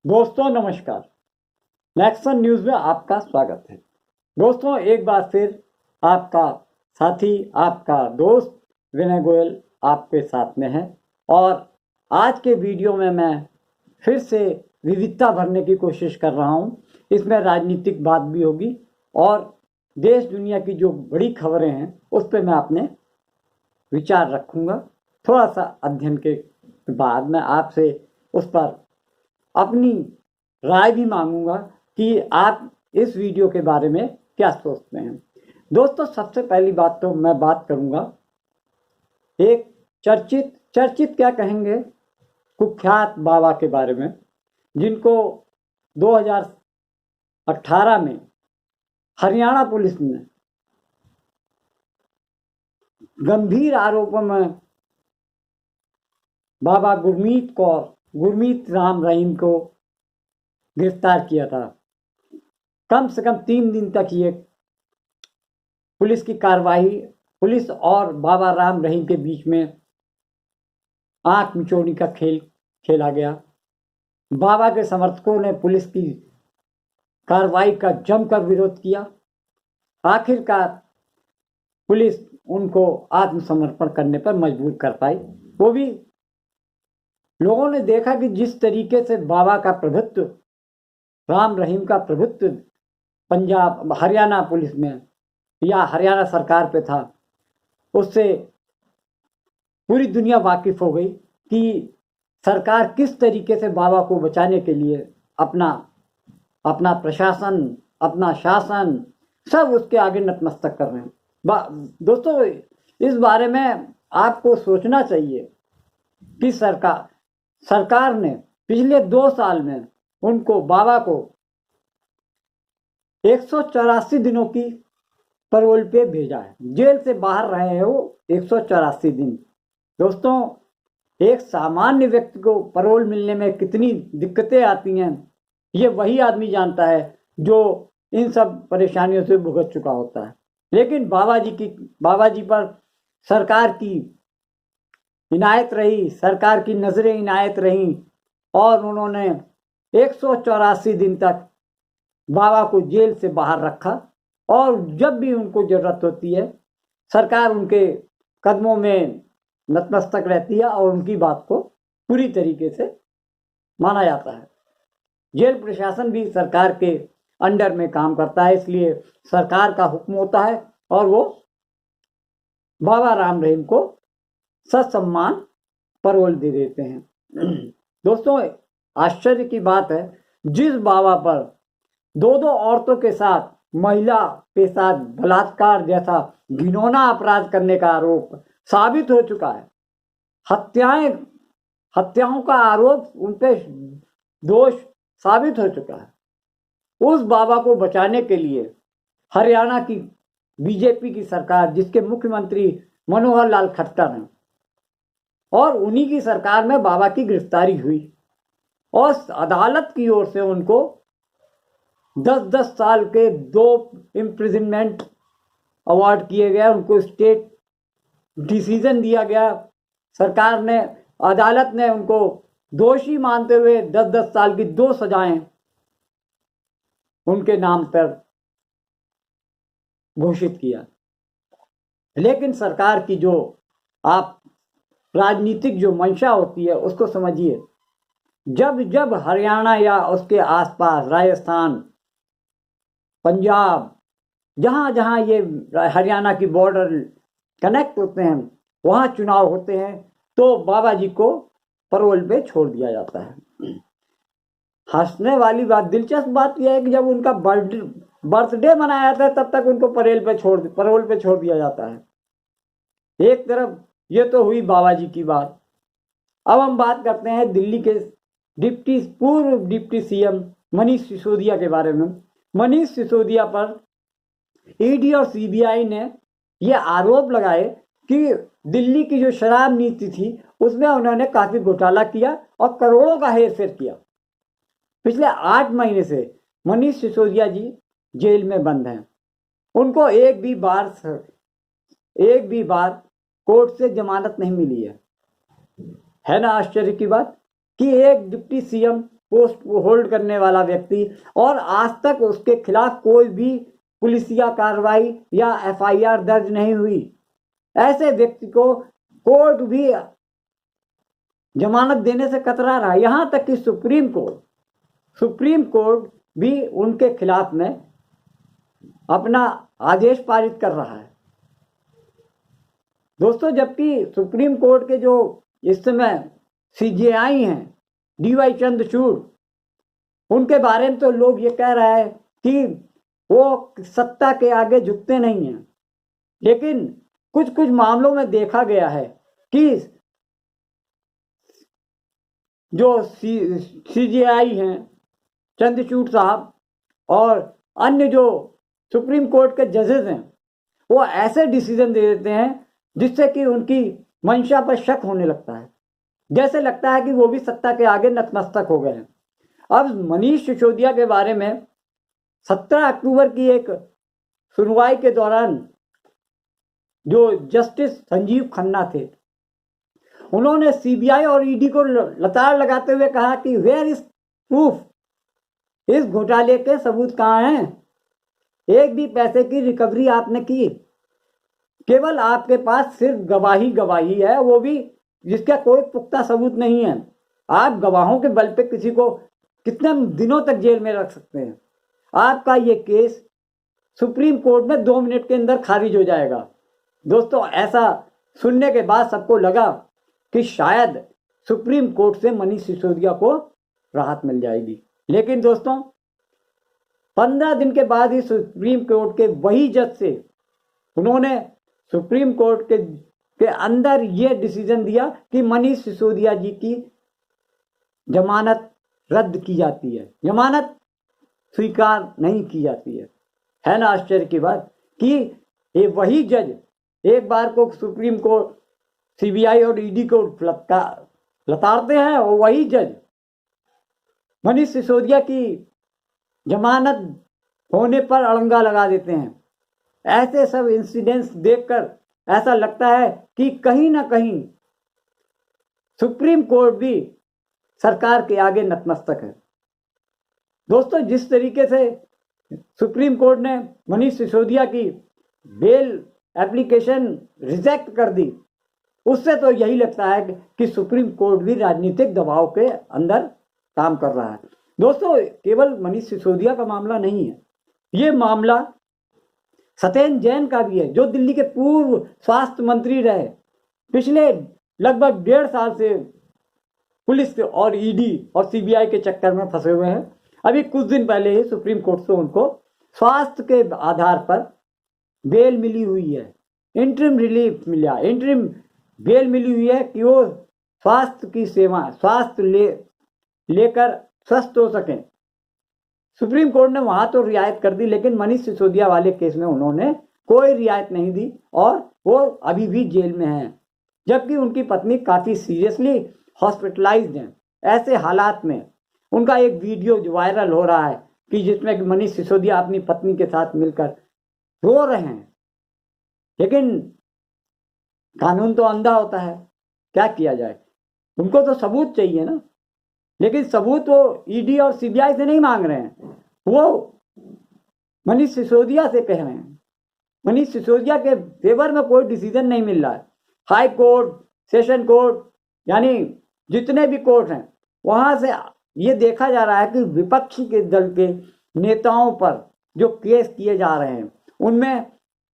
दोस्तों नमस्कार। Nexon news में आपका स्वागत है। दोस्तों एक बार फिर आपका साथी, आपका दोस्त विनय गोयल आपके साथ में है और आज के वीडियो में मैं फिर से विविधता भरने की कोशिश कर रहा हूँ। इसमें राजनीतिक बात भी होगी और देश दुनिया की जो बड़ी खबरें हैं उस पर मैं अपने विचार रखूँगा। थोड़ा सा अध्ययन के बाद मैं आपसे उस पर अपनी राय भी मांगूंगा कि आप इस वीडियो के बारे में क्या सोचते हैं। दोस्तों सबसे पहली बात तो मैं बात करूंगा एक चर्चित क्या कहेंगे, कुख्यात बाबा के बारे में, जिनको 2018 में हरियाणा पुलिस ने गंभीर आरोपों में बाबा गुरमीत राम रहीम को गिरफ्तार किया था। कम से कम 3 दिन तक ये पुलिस की कार्रवाई, पुलिस और बाबा राम रहीम के बीच में आंख मिचौनी का खेल खेला गया। बाबा के समर्थकों ने पुलिस की कार्रवाई का जमकर विरोध किया। आखिरकार पुलिस उनको आत्मसमर्पण करने पर मजबूर कर पाई। वो भी लोगों ने देखा कि जिस तरीके से बाबा का प्रभुत्व, राम रहीम का प्रभुत्व पंजाब हरियाणा पुलिस में या हरियाणा सरकार पे था, उससे पूरी दुनिया वाकिफ हो गई कि सरकार किस तरीके से बाबा को बचाने के लिए अपना प्रशासन, अपना शासन सब उसके आगे नतमस्तक कर रहे हैं। दोस्तों इस बारे में आपको सोचना चाहिए कि सरकार ने पिछले 2 साल में उनको, बाबा को 184 दिनों की पैरोल पे भेजा है। जेल से बाहर रहे हैं वो 184 दिन। दोस्तों एक सामान्य व्यक्ति को पैरोल मिलने में कितनी दिक्कतें आती हैं ये वही आदमी जानता है जो इन सब परेशानियों से भुगत चुका होता है। लेकिन बाबा जी पर सरकार की इनायत रही, सरकार की नजरें इनायत रही और उन्होंने 184 दिन तक बाबा को जेल से बाहर रखा और जब भी उनको जरूरत होती है सरकार उनके कदमों में नतमस्तक रहती है और उनकी बात को पूरी तरीके से माना जाता है। जेल प्रशासन भी सरकार के अंडर में काम करता है, इसलिए सरकार का हुक्म होता है और वो बाबा राम रहीम को ससम्मान पैरोल दे देते हैं। दोस्तों आश्चर्य की बात है, जिस बाबा पर 2 औरतों के साथ, महिला के साथ बलात्कार जैसा घिनौना अपराध करने का आरोप साबित हो चुका है, हत्याओं का आरोप, उन पे दोष साबित हो चुका है, उस बाबा को बचाने के लिए हरियाणा की बीजेपी की सरकार, जिसके मुख्यमंत्री मनोहर लाल खट्टर हैं, और उन्हीं की सरकार में बाबा की गिरफ्तारी हुई और अदालत की ओर से उनको 10-10 साल के 2 इम्प्रिजनमेंट अवार्ड किए गए। उनको स्टेट डिसीजन दिया गया। सरकार ने, अदालत ने उनको दोषी मानते हुए 10-10 साल की 2 सजाएं उनके नाम पर घोषित किया। लेकिन सरकार की जो आप राजनीतिक जो मंशा होती है उसको समझिए। जब जब हरियाणा या उसके आसपास, राजस्थान, पंजाब, जहां जहां ये हरियाणा की बॉर्डर कनेक्ट होते हैं, वहां चुनाव होते हैं तो बाबा जी को पैरोल पे छोड़ दिया जाता है। हंसने वाली बात, दिलचस्प बात यह है कि जब उनका बर्थडे मनाया जाता है तब तक उनको पैरोल पे छोड़ दिया जाता है। एक तरफ ये तो हुई बाबा जी की बात। अब हम बात करते हैं दिल्ली के पूर्व डिप्टी सीएम मनीष सिसोदिया के बारे में। मनीष सिसोदिया पर ईडी और सीबीआई ने ये आरोप लगाए कि दिल्ली की जो शराब नीति थी उसमें उन्होंने काफी घोटाला किया और करोड़ों का हेरफेर किया। पिछले 8 महीने से मनीष सिसोदिया जी जेल में बंद हैं। उनको एक भी बार कोर्ट से जमानत नहीं मिली है ना आश्चर्य की बात कि एक डिप्टी सीएम पोस्ट होल्ड करने वाला व्यक्ति और आज तक उसके खिलाफ कोई भी पुलिसिया कार्रवाई या एफआईआर दर्ज नहीं हुई, ऐसे व्यक्ति को कोर्ट भी जमानत देने से कतरा रहा है। यहां तक कि सुप्रीम कोर्ट भी उनके खिलाफ में अपना आदेश पारित कर रहा है। दोस्तों, जबकि सुप्रीम कोर्ट के जो इस समय सीजेआई हैं डीवाई चंद्रचूड़, उनके बारे में तो लोग ये कह रहे हैं कि वो सत्ता के आगे झुकते नहीं हैं, लेकिन कुछ कुछ मामलों में देखा गया है कि जो सीजेआई हैं चंद्रचूड़ साहब और अन्य जो सुप्रीम कोर्ट के जजेस हैं, वो ऐसे डिसीजन दे देते हैं जिससे कि उनकी मंशा पर शक होने लगता है, जैसे लगता है कि वो भी सत्ता के आगे नतमस्तक हो गए हैं। अब मनीष सिसोदिया के बारे में 17 अक्टूबर की एक सुनवाई के दौरान जो जस्टिस संजीव खन्ना थे, उन्होंने सीबीआई और ईडी को लताड़ लगाते हुए कहा कि वेयर इज प्रूफ, इस घोटाले के सबूत कहाँ हैं? एक भी पैसे की रिकवरी आपने की, केवल आपके पास सिर्फ गवाही है, वो भी जिसका कोई पुख्ता सबूत नहीं है। आप गवाहों के बल पे किसी को कितने दिनों तक जेल में रख सकते हैं? आपका ये केस सुप्रीम कोर्ट में 2 मिनट के अंदर खारिज हो जाएगा। दोस्तों, ऐसा सुनने के बाद सबको लगा कि शायद सुप्रीम कोर्ट से मनीष सिसोदिया को राहत मिल जाएगी, लेकिन दोस्तों 15 दिन के बाद ही सुप्रीम कोर्ट के वही जज से उन्होंने सुप्रीम कोर्ट के अंदर ये डिसीजन दिया कि मनीष सिसोदिया जी की जमानत रद्द की जाती है, जमानत स्वीकार नहीं की जाती है ना आश्चर्य की बात कि ये वही जज एक बार को सुप्रीम कोर्ट सीबीआई और ईडी को लताड़ते हैं और वही जज मनीष सिसोदिया की जमानत होने पर अड़ंगा लगा देते हैं। ऐसे सब इंसिडेंट्स देखकर ऐसा लगता है कि कहीं ना कहीं सुप्रीम कोर्ट भी सरकार के आगे नतमस्तक है। दोस्तों, जिस तरीके से सुप्रीम कोर्ट ने मनीष सिसोदिया की बेल एप्लीकेशन रिजेक्ट कर दी, उससे तो यही लगता है कि सुप्रीम कोर्ट भी राजनीतिक दबाव के अंदर काम कर रहा है। दोस्तों, केवल मनीष सिसोदिया का मामला नहीं है, ये मामला सत्येंद्र जैन का भी है, जो दिल्ली के पूर्व स्वास्थ्य मंत्री रहे, पिछले लगभग 1.5 साल से पुलिस और ईडी और सीबीआई के चक्कर में फंसे हुए हैं। अभी कुछ दिन पहले ही सुप्रीम कोर्ट से उनको स्वास्थ्य के आधार पर बेल मिली हुई है, इंटरिम रिलीफ मिला, इंटरिम बेल मिली हुई है कि वो स्वास्थ्य की सेवा लेकर स्वस्थ हो सकें। सुप्रीम कोर्ट ने वहां तो रियायत कर दी, लेकिन मनीष सिसोदिया वाले केस में उन्होंने कोई रियायत नहीं दी और वो अभी भी जेल में हैं, जबकि उनकी पत्नी काफी सीरियसली हॉस्पिटलाइज्ड हैं। ऐसे हालात में उनका एक वीडियो जो वायरल हो रहा है कि जिसमें मनीष सिसोदिया अपनी पत्नी के साथ मिलकर रो रहे हैं, लेकिन कानून तो अंधा होता है, क्या किया जाए? उनको तो सबूत चाहिए ना, लेकिन सबूत वो ईडी और सीबीआई से नहीं मांग रहे हैं, वो मनीष सिसोदिया से कह रहे हैं। मनीष सिसोदिया के फेवर में कोई डिसीजन नहीं मिल रहा है। हाई कोर्ट, सेशन कोर्ट, यानी जितने भी कोर्ट हैं, वहां से ये देखा जा रहा है कि विपक्षी के दल के नेताओं पर जो केस किए जा रहे हैं, उनमें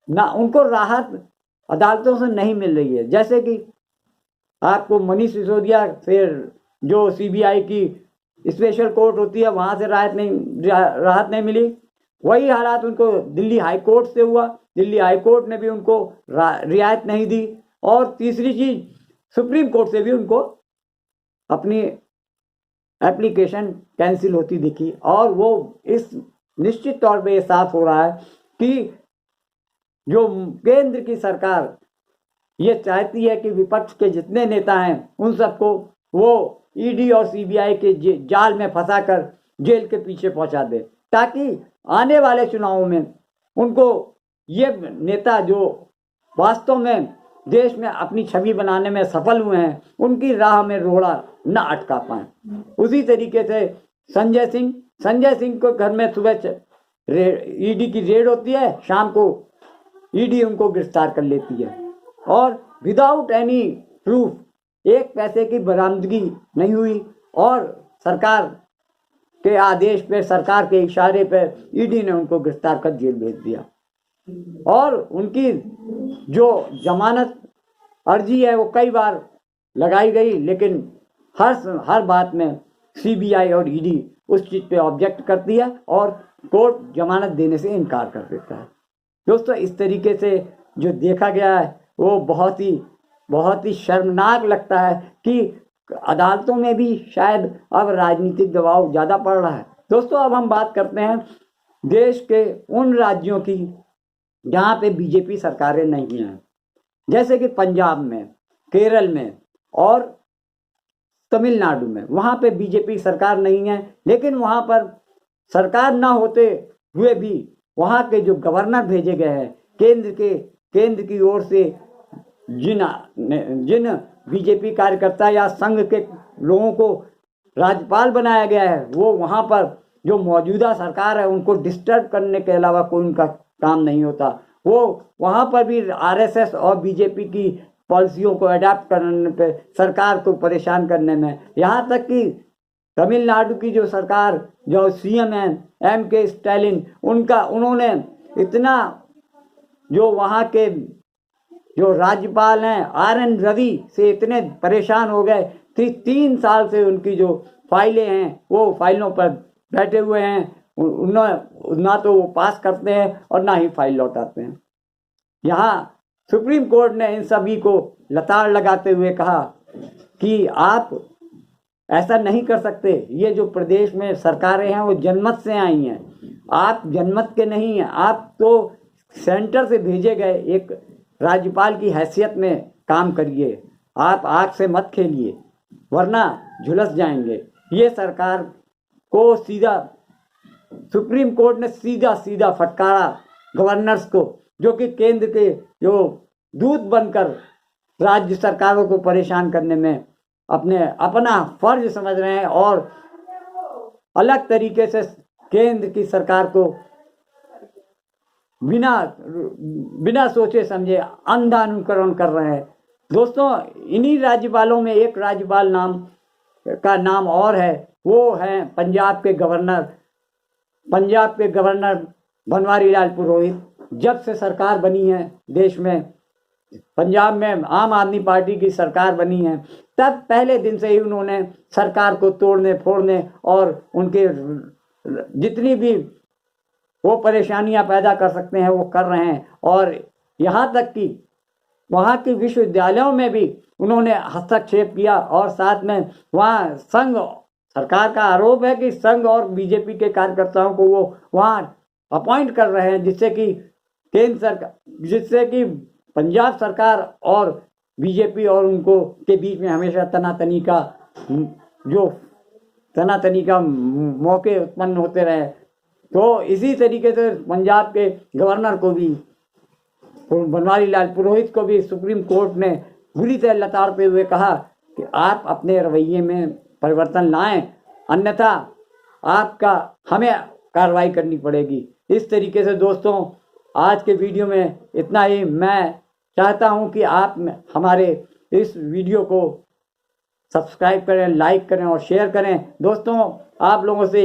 ना उनको राहत अदालतों से नहीं मिल रही है। जैसे कि आपको मनीष सिसोदिया फिर जो सीबीआई की स्पेशल कोर्ट होती है, वहां से राहत नहीं मिली। वही हालात उनको दिल्ली हाई कोर्ट से हुआ, दिल्ली हाई कोर्ट ने भी उनको रियायत नहीं दी। और तीसरी चीज, सुप्रीम कोर्ट से भी उनको अपनी एप्लीकेशन कैंसिल होती दिखी। और वो इस निश्चित तौर पे ये साफ हो रहा है कि जो केंद्र की सरकार ये चाहती है कि विपक्ष के जितने नेता हैं उन सबको वो ईडी और सीबीआई के जाल में फंसाकर जेल के पीछे पहुंचा दे, ताकि आने वाले चुनावों में उनको ये नेता जो वास्तव में देश में अपनी छवि बनाने में सफल हुए हैं, उनकी राह में रोड़ा न अटका पाए। उसी तरीके से संजय सिंह को घर में सुबह ईडी की रेड होती है, शाम को ईडी उनको गिरफ्तार कर लेती है और विदाउट एनी प्रूफ एक पैसे की बरामदगी नहीं हुई और सरकार के आदेश पे, सरकार के इशारे पे ईडी ने उनको गिरफ्तार कर जेल भेज दिया और उनकी जो जमानत अर्जी है वो कई बार लगाई गई, लेकिन हर बात में सीबीआई और ईडी उस चीज पे ऑब्जेक्ट करती है और कोर्ट जमानत देने से इनकार कर देता है। दोस्तों, इस तरीके से जो देखा गया है वो बहुत ही शर्मनाक लगता है कि अदालतों में भी शायद अब राजनीतिक दबाव ज़्यादा पड़ रहा है। दोस्तों, अब हम बात करते हैं देश के उन राज्यों की जहाँ पे बीजेपी सरकारें नहीं हैं, जैसे कि पंजाब में, केरल में और तमिलनाडु में। वहाँ पे बीजेपी सरकार नहीं है, लेकिन वहाँ पर सरकार ना होते हुए भी वहाँ के जो गवर्नर भेजे गए हैं केंद्र की ओर से, जिन बीजेपी कार्यकर्ता या संघ के लोगों को राज्यपाल बनाया गया है, वो वहाँ पर जो मौजूदा सरकार है उनको डिस्टर्ब करने के अलावा कोई उनका काम नहीं होता। वो वहाँ पर भी आरएसएस और बीजेपी की पॉलिसियों को अडॉप्ट करने पे, सरकार को परेशान करने में, यहाँ तक कि तमिलनाडु की जो सरकार, जो सीएम है एम.के. स्टालिन, उन्होंने इतना, जो वहाँ के जो राज्यपाल हैं आर.एन. रवि से इतने परेशान हो गए कि 3 साल से उनकी जो फाइलें हैं वो फाइलों पर बैठे हुए हैं, ना तो वो पास करते हैं और ना ही फाइल लौटाते हैं। यहाँ सुप्रीम कोर्ट ने इन सभी को लताड़ लगाते हुए कहा कि आप ऐसा नहीं कर सकते, ये जो प्रदेश में सरकारें हैं वो जनमत से आई हैं, आप जनमत के नहीं हैं, आप तो सेंटर से भेजे गए एक राज्यपाल की हैसियत में काम करिए, आप आग से मत खेलिए वरना झुलस जाएंगे। ये सरकार को सीधा सुप्रीम कोर्ट ने सीधा फटकारा गवर्नर्स को, जो कि केंद्र के जो दूत बनकर राज्य सरकारों को परेशान करने में अपना फर्ज समझ रहे हैं और अलग तरीके से केंद्र की सरकार को बिना सोचे समझे अंधा अनुकरण कर रहे हैं। दोस्तों, इन्हीं राज्यपालों में एक राज्यपाल का नाम और है, वो है पंजाब के गवर्नर बनवारी लाल पुरोहित। जब से सरकार बनी है देश में, पंजाब में आम आदमी पार्टी की सरकार बनी है, तब पहले दिन से ही उन्होंने सरकार को तोड़ने फोड़ने और उनके जितनी भी वो परेशानियां पैदा कर सकते हैं वो कर रहे हैं। और यहाँ तक कि वहाँ के विश्वविद्यालयों में भी उन्होंने हस्तक्षेप किया और साथ में वहाँ सरकार का आरोप है कि संघ और बीजेपी के कार्यकर्ताओं को वो वहाँ अपॉइंट कर रहे हैं, जिससे कि पंजाब सरकार और बीजेपी और उनको के बीच में हमेशा तनातनी का मौके उत्पन्न होते रहे। तो इसी तरीके से पंजाब के गवर्नर को भी, बनवारी लाल पुरोहित को भी सुप्रीम कोर्ट ने बुरी तरह लताड़ते हुए कहा कि आप अपने रवैये में परिवर्तन लाएं, अन्यथा हमें कार्रवाई करनी पड़ेगी। इस तरीके से दोस्तों, आज के वीडियो में इतना ही। मैं चाहता हूं कि आप हमारे इस वीडियो को सब्सक्राइब करें, लाइक करें और शेयर करें। दोस्तों, आप लोगों से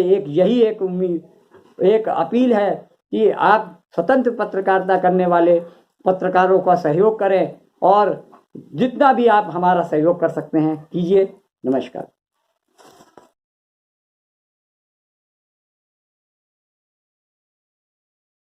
एक अपील है कि आप स्वतंत्र पत्रकारिता करने वाले पत्रकारों का सहयोग करें और जितना भी आप हमारा सहयोग कर सकते हैं कीजिए। नमस्कार।